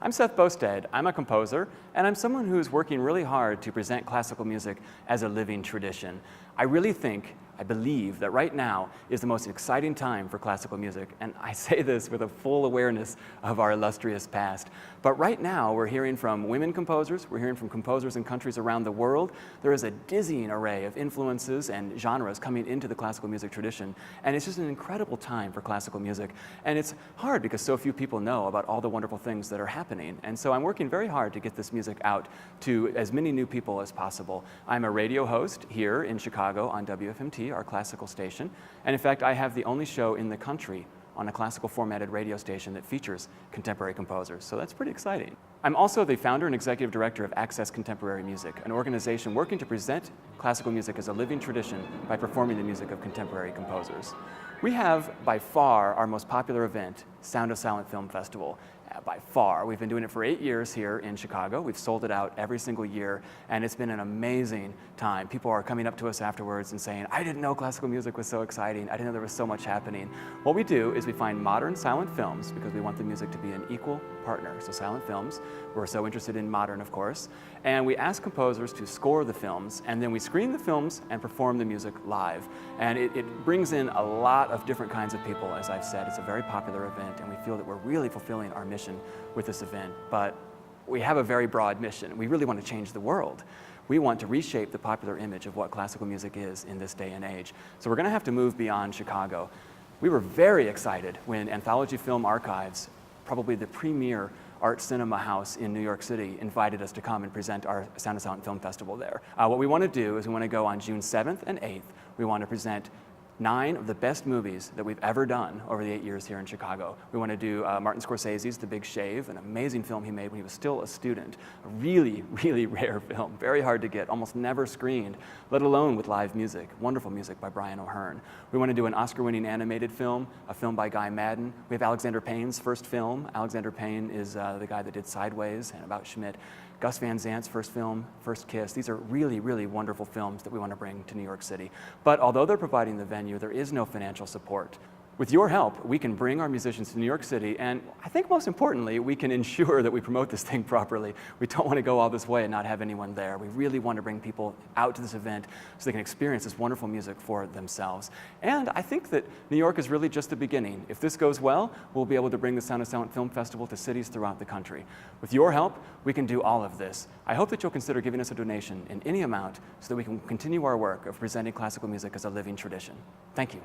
I'm Seth Bosted. I'm a composer, and I'm someone who's working really hard to present classical music as a living tradition. I believe that right now is the most exciting time for classical music, and I say this with a full awareness of our illustrious past. But right now, we're hearing from women composers, we're hearing from composers in countries around the world. There is a dizzying array of influences and genres coming into the classical music tradition, and it's just an incredible time for classical music. And it's hard because so few people know about all the wonderful things that are happening. And so I'm working very hard to get this music out to as many new people as possible. I'm a radio host here in Chicago on WFMT, our classical station. And in fact, I have the only show in the country on a classical formatted radio station that features contemporary composers. So that's pretty exciting. I'm also the founder and executive director of Access Contemporary Music, an organization working to present classical music as a living tradition by performing the music of contemporary composers. We have, by far, our most popular event, Sound of Silent Film Festival. By far. We've been doing it for 8 years here in Chicago. We've sold it out every single year, and it's been an amazing time. People are coming up to us afterwards and saying, I didn't know classical music was so exciting. I didn't know there was so much happening. What we do is we find modern silent films, because we want the music to be an equal partner. So silent films, we're so interested in modern, of course, and we ask composers to score the films, and then we screen the films and perform the music live. And it brings in a lot of different kinds of people, as I've said. It's a very popular event, and we feel that we're really fulfilling our mission with this event. But we have a very broad mission. We really want to change the world. We want to reshape the popular image of what classical music is in this day and age. So we're going to have to move beyond Chicago. We were very excited when Anthology Film Archives, probably the premier art cinema house in New York City, invited us to come and present our Sound of Silent Film Festival there. What we want to do is we want to go on June 7th and 8th. We want to present 9 of the best movies that we've ever done over the 8 years here in Chicago. We want to do Martin Scorsese's The Big Shave, an amazing film he made when he was still a student. A really, really rare film, very hard to get, almost never screened, let alone with live music. Wonderful music by Brian O'Hearn. We want to do an Oscar-winning animated film, a film by Guy Madden. We have Alexander Payne's first film. Alexander Payne is the guy that did Sideways and About Schmidt. Gus Van Zant's first film, First Kiss. These are really, really wonderful films that we want to bring to New York City. But although they're providing the venue, there is no financial support. With your help, we can bring our musicians to New York City, and I think most importantly, we can ensure that we promote this thing properly. We don't want to go all this way and not have anyone there. We really want to bring people out to this event so they can experience this wonderful music for themselves. And I think that New York is really just the beginning. If this goes well, we'll be able to bring the Sound of Silent Film Festival to cities throughout the country. With your help, we can do all of this. I hope that you'll consider giving us a donation in any amount so that we can continue our work of presenting classical music as a living tradition. Thank you.